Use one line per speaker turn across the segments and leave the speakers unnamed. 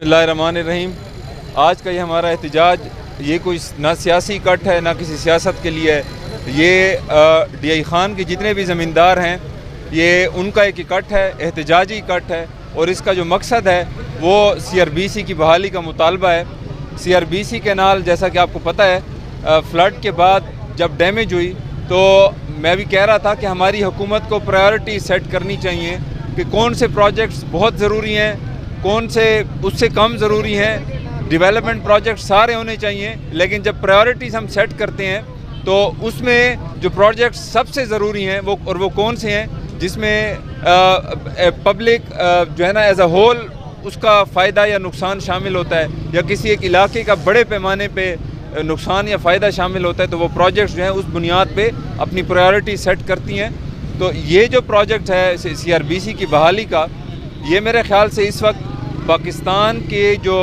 बिस्मिल्लाहिर्रहमानिर्रहीम। आज का ये हमारा एहतजाज ये कोई ना सियासी कट है ना किसी सियासत के लिए है। ये DI खान के जितने भी ज़मींदार हैं ये उनका एक इकट्ठ है, एहतजाजी इकट्ठ है और इसका जो मकसद है वो CRBC की बहाली का मुतालबा है। CRBC कैनाल जैसा कि आपको पता है फ्लड के बाद जब डैमेज हुई तो मैं भी कह रहा था कि हमारी हुकूमत को प्रायोरिटी सेट करनी चाहिए कि कौन से प्रोजेक्ट्स बहुत ज़रूरी हैं, कौन से उससे कम ज़रूरी हैं। डेवलपमेंट प्रोजेक्ट सारे होने चाहिए, लेकिन जब प्रायोरिटीज़ हम सेट करते हैं तो उसमें जो प्रोजेक्ट्स सबसे ज़रूरी हैं वो कौन से हैं जिसमें पब्लिक जो है ना एज अ होल उसका फ़ायदा या नुकसान शामिल होता है या किसी एक इलाके का बड़े पैमाने पे नुकसान या फ़ायदा शामिल होता है, तो वो प्रोजेक्ट्स जो हैं उस बुनियाद पे अपनी प्रायोरिटी सेट करती हैं। तो ये जो प्रोजेक्ट है CRBC की बहाली का, ये मेरे ख़्याल से इस वक्त पाकिस्तान के जो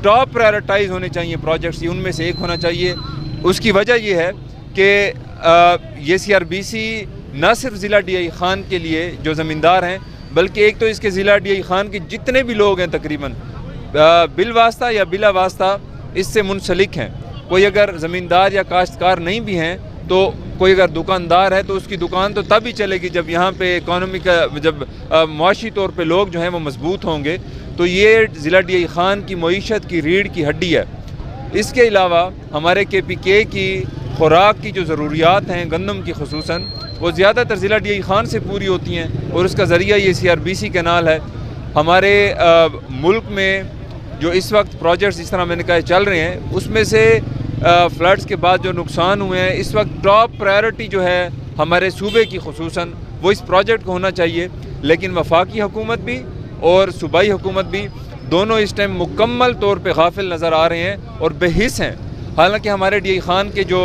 टॉप प्रायोरिटाइज होने चाहिए प्रोजेक्ट्स, ये उनमें से एक होना चाहिए। उसकी वजह ये है कि ये CRBC न सिर्फ ज़िला DI खान के लिए जो ज़मींदार हैं, बल्कि एक तो इसके ज़िला DI खान के जितने भी लोग हैं तकरीबन बिल वास्ता या बिला वास्ता इससे मुंसलिक हैं। कोई अगर ज़मींदार या काश्तकार नहीं भी हैं तो कोई अगर दुकानदार है तो उसकी दुकान तो तब ही चलेगी जब यहाँ पे इकॉनमी का जब मुआशी तौर पे लोग जो हैं वो मजबूत होंगे। तो ये ज़िला DI खान की मईशत की रीढ़ की हड्डी है। इसके अलावा हमारे KPK की खुराक की जो ज़रूरियात हैं गंदम की खुसूसन, वो ज़्यादातर ज़िला DI खान से पूरी होती हैं और उसका ज़रिया ये CRBC कैनाल है। हमारे मुल्क में जो इस वक्त प्रोजेक्ट्स जिस तरह मैंने कहा चल रहे हैं उसमें से फ्लड्स के बाद जो नुकसान हुए हैं, इस वक्त टॉप प्रायोरिटी जो है हमारे सूबे की खुसूसन वो इस प्रोजेक्ट को होना चाहिए। लेकिन वफाकी हुकूमत भी और सूबाई हुकूमत भी दोनों इस टाइम मुकम्मल तौर पे गाफिल नज़र आ रहे हैं और बेहिस हैं। हालांकि हमारे DI खान के जो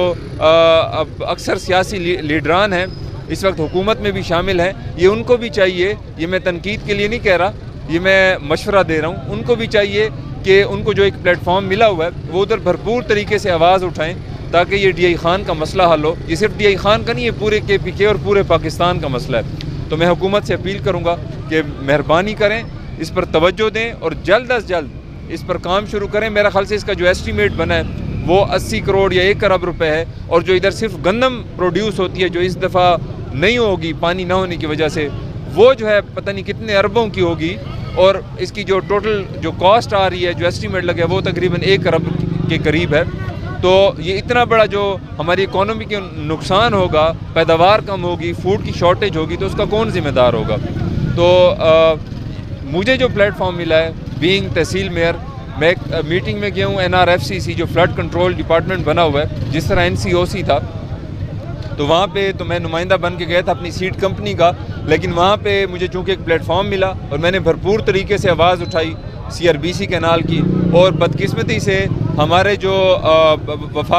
अक्सर सियासी लीडरान हैं इस वक्त हुकूमत में भी शामिल हैं, ये उनको भी चाहिए, ये मैं तनकीद के लिए नहीं कह रहा, ये मैं मशवरा दे रहा हूँ, उनको भी चाहिए कि उनको जो एक प्लेटफॉर्म मिला हुआ है वो उधर भरपूर तरीके से आवाज़ उठाएं ताकि ये DI खान का मसला हल हो। ये सिर्फ DI खान का नहीं, ये पूरे KPK और पूरे पाकिस्तान का मसला है। तो मैं हुकूमत से अपील करूँगा कि मेहरबानी करें, इस पर तवज्जो दें और जल्द अज जल्द इस पर काम शुरू करें। मेरा ख्याल से इसका जो एस्टीमेट बना है वो 80 करोड़ या 1 अरब रुपए है और जो इधर सिर्फ गंदम प्रोड्यूस होती है जो इस दफ़ा नहीं होगी पानी ना होने की वजह से, वो जो है पता नहीं कितने अरबों की होगी और इसकी जो टोटल जो कॉस्ट आ रही है, जो एस्टीमेट लगे वो तकरीबन 1 अरब के करीब है। तो ये इतना बड़ा जो हमारी इकोनॉमी के नुकसान होगा, पैदावार कम होगी, फूड की शॉर्टेज होगी, तो उसका कौन ज़िम्मेदार होगा। तो मुझे जो प्लेटफॉर्म मिला है बीइंग तहसील मेयर, मैं एक मीटिंग में गया हूँ NRFCC जो फ्लड कंट्रोल डिपार्टमेंट बना हुआ है, जिस तरह NCOC था, तो वहाँ पे तो मैं नुमाइंदा बन के गया था अपनी सीड कंपनी का, लेकिन वहाँ पे मुझे चूँकि एक प्लेटफॉर्म मिला और मैंने भरपूर तरीके से आवाज़ उठाई CRBC कैनाल की, और बदकिस्मती से हमारे जो वफा